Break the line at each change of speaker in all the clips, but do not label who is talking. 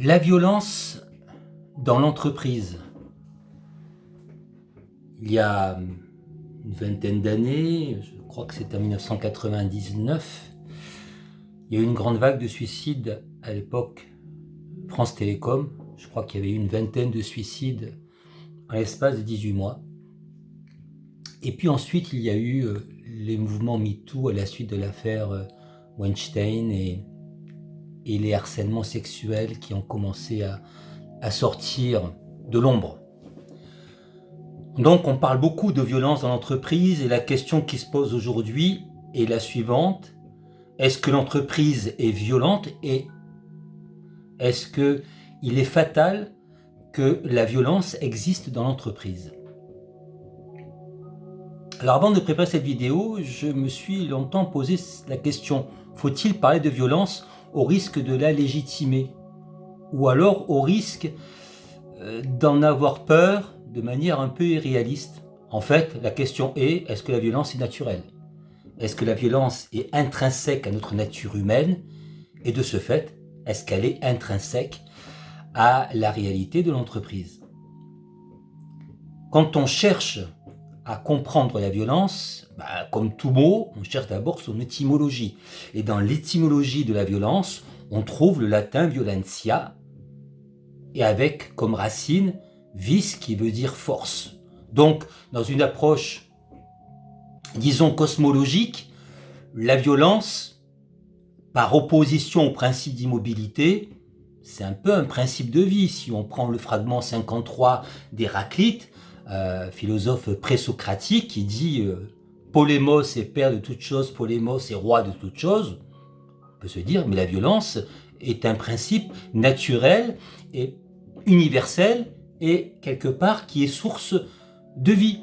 La violence dans l'entreprise. Il y a une vingtaine d'années, je crois que c'était en 1999, il y a eu une grande vague de suicides à l'époque. France Télécom, je crois qu'il y avait eu une vingtaine de suicides en l'espace de 18 mois. Et puis ensuite, il y a eu les mouvements MeToo à la suite de l'affaire Weinstein et les harcèlements sexuels qui ont commencé à sortir de l'ombre. Donc on parle beaucoup de violence dans l'entreprise et la question qui se pose aujourd'hui est la suivante. Est-ce que l'entreprise est violente et est-ce qu'il est fatal que la violence existe dans l'entreprise? Alors avant de préparer cette vidéo, je me suis longtemps posé la question, faut-il parler de violence au risque de la légitimer? Ou alors au risque d'en avoir peur de manière un peu irréaliste? En fait, la question est, est-ce que la violence est naturelle? Est-ce que la violence est intrinsèque à notre nature humaine? Et de ce fait, est-ce qu'elle est intrinsèque à la réalité de l'entreprise? Quand on cherche à comprendre la violence, comme tout mot, on cherche d'abord son étymologie. Et dans l'étymologie de la violence, on trouve le latin violentia, et avec comme racine vis qui veut dire force. Donc, dans une approche, disons, cosmologique, la violence, par opposition au principe d'immobilité, c'est un peu un principe de vie. Si on prend le fragment 53 d'Héraclite, philosophe présocratique, qui dit Polémos est père de toutes choses, Polémos est roi de toutes choses, on peut se dire, mais la violence est un principe naturel et universel et quelque part qui est source de vie.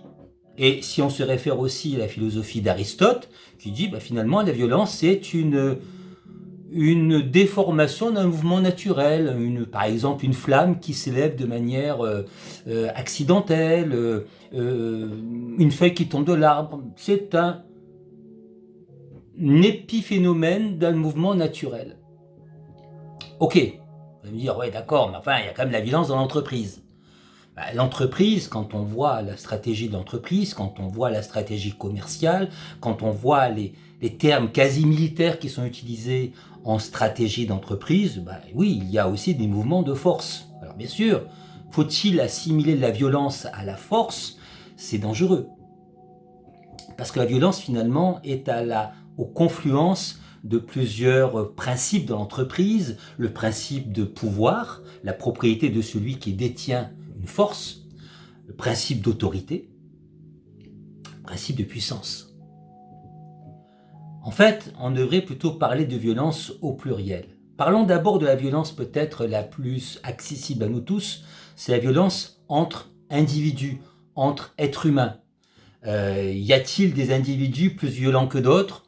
Et si on se réfère aussi à la philosophie d'Aristote, qui dit finalement la violence c'est une déformation d'un mouvement naturel, par exemple une flamme qui s'élève de manière accidentelle, une feuille qui tombe de l'arbre, c'est un épiphénomène d'un mouvement naturel. Ok, vous allez me dire, ouais d'accord, mais enfin il y a quand même la violence dans l'entreprise. L'entreprise, quand on voit la stratégie de l'entreprise, quand on voit la stratégie commerciale, quand on voit les termes quasi militaires qui sont utilisés en stratégie d'entreprise, oui, il y a aussi des mouvements de force. Alors bien sûr, faut-il assimiler la violence à la force? C'est dangereux. Parce que la violence, finalement, est aux confluences de plusieurs principes de l'entreprise, le principe de pouvoir, la propriété de celui qui détient une force, le principe d'autorité, le principe de puissance. En fait, on devrait plutôt parler de violence au pluriel. Parlons d'abord de la violence peut-être la plus accessible à nous tous, c'est la violence entre individus, entre êtres humains. Y a-t-il des individus plus violents que d'autres?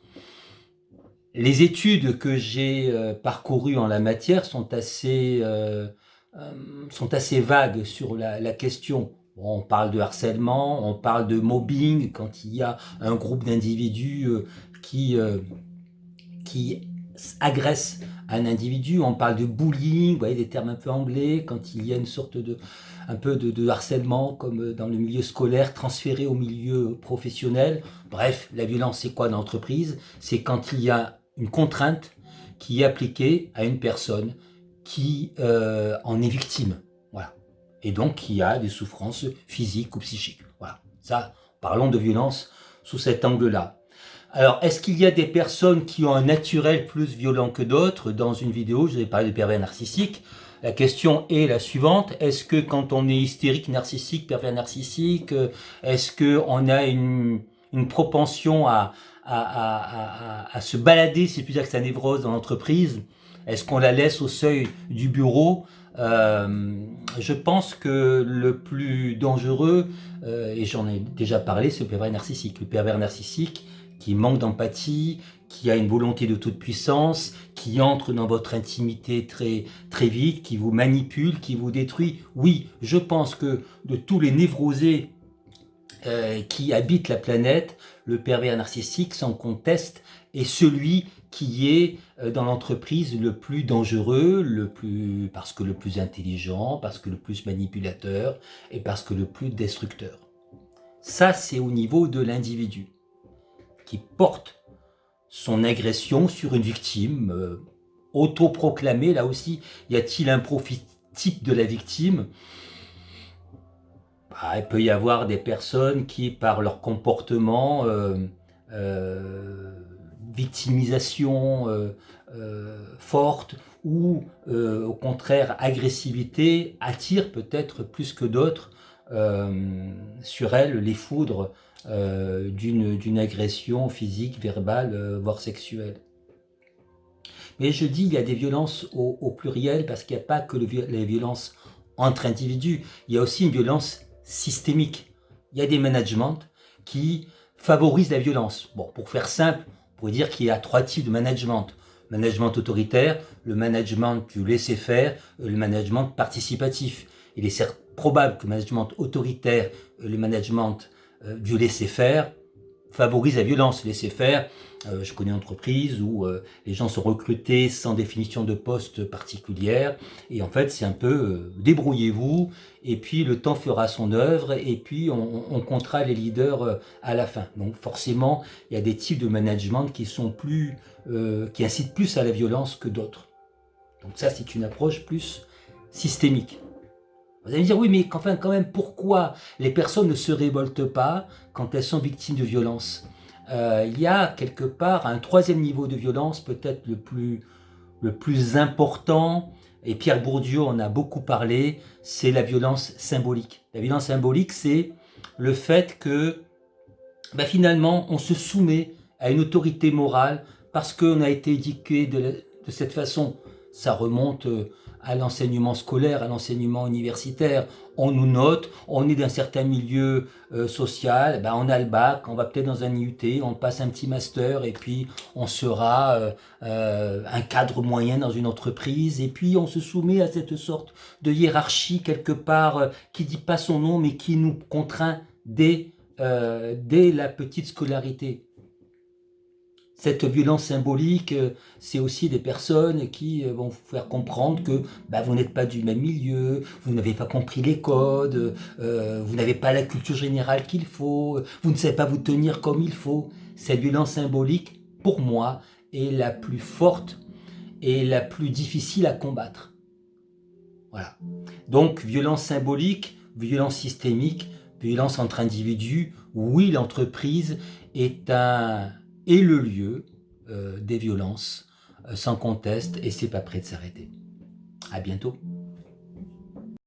Les études que j'ai parcourues en la matière sont assez vagues sur la question. Bon, on parle de harcèlement, on parle de mobbing, quand il y a un groupe d'individus qui agressent un individu. On parle de bullying, vous voyez, des termes un peu anglais, quand il y a une sorte de harcèlement, comme dans le milieu scolaire, transféré au milieu professionnel. Bref, la violence, c'est quoi dans l'entreprise? C'est quand il y a une contrainte qui est appliquée à une personne qui en est victime. Voilà. Et donc qui a des souffrances physiques ou psychiques. Voilà. Ça, parlons de violence sous cet angle-là. Alors, est-ce qu'il y a des personnes qui ont un naturel plus violent que d'autres? Dans une vidéo, je vais parler de pervers narcissiques. La question est la suivante. Est-ce que quand on est hystérique, narcissique, pervers narcissique, est-ce qu'on a une propension à se balader, c'est plus que sa névrose dans l'entreprise? Est-ce qu'on la laisse au seuil du bureau? Je pense que le plus dangereux, et j'en ai déjà parlé, c'est le pervers narcissique. Le pervers narcissique qui manque d'empathie, qui a une volonté de toute puissance, qui entre dans votre intimité très, très vite, qui vous manipule, qui vous détruit. Oui, je pense que de tous les névrosés qui habitent la planète, le pervers narcissique, sans conteste, est celui qui est dans l'entreprise le plus dangereux, parce que le plus intelligent, parce que le plus manipulateur et parce que le plus destructeur. Ça, c'est au niveau de l'individu qui porte son agression sur une victime autoproclamée. Là aussi, y a-t-il un profil type de la victime? Il peut y avoir des personnes qui, par leur comportement, victimisation forte ou au contraire agressivité, attirent peut-être plus que d'autres sur elles les foudres d'une agression physique, verbale, voire sexuelle. Mais je dis il y a des violences au pluriel parce qu'il n'y a pas que les violences entre individus, il y a aussi une violence systémique. Il y a des managements qui favorisent la violence. Bon, pour faire simple, on pourrait dire qu'il y a 3 types de management. Le management autoritaire, le management du laisser-faire, le management participatif. Il est certes probable que le management autoritaire, le management du laisser-faire favorise la violence. Laisser-faire, je connais une entreprise où les gens sont recrutés sans définition de poste particulière et en fait c'est un peu débrouillez-vous et puis le temps fera son œuvre et puis on comptera les leaders à la fin. Donc forcément il y a des types de management qui sont qui incitent plus à la violence que d'autres. Donc ça c'est une approche plus systémique. Vous allez me dire oui mais enfin quand même pourquoi les personnes ne se révoltent pas quand elles sont victimes de violence? Il y a quelque part un 3e niveau de violence, peut-être le plus important, et Pierre Bourdieu en a beaucoup parlé, c'est la violence symbolique. La violence symbolique, c'est le fait que finalement, on se soumet à une autorité morale parce qu'on a été éduqué de cette façon. Ça remonte à l'enseignement scolaire, à l'enseignement universitaire. On nous note, on est d'un certain milieu social, on a le bac, on va peut-être dans un IUT, on passe un petit master et puis on sera un cadre moyen dans une entreprise et puis on se soumet à cette sorte de hiérarchie quelque part qui dit pas son nom mais qui nous contraint dès la petite scolarité. Cette violence symbolique, c'est aussi des personnes qui vont vous faire comprendre que vous n'êtes pas du même milieu, vous n'avez pas compris les codes, vous n'avez pas la culture générale qu'il faut, vous ne savez pas vous tenir comme il faut. Cette violence symbolique, pour moi, est la plus forte et la plus difficile à combattre. Voilà. Donc, violence symbolique, violence systémique, violence entre individus, oui, l'entreprise est le lieu des violences, sans conteste, et c'est pas prêt de s'arrêter. À bientôt.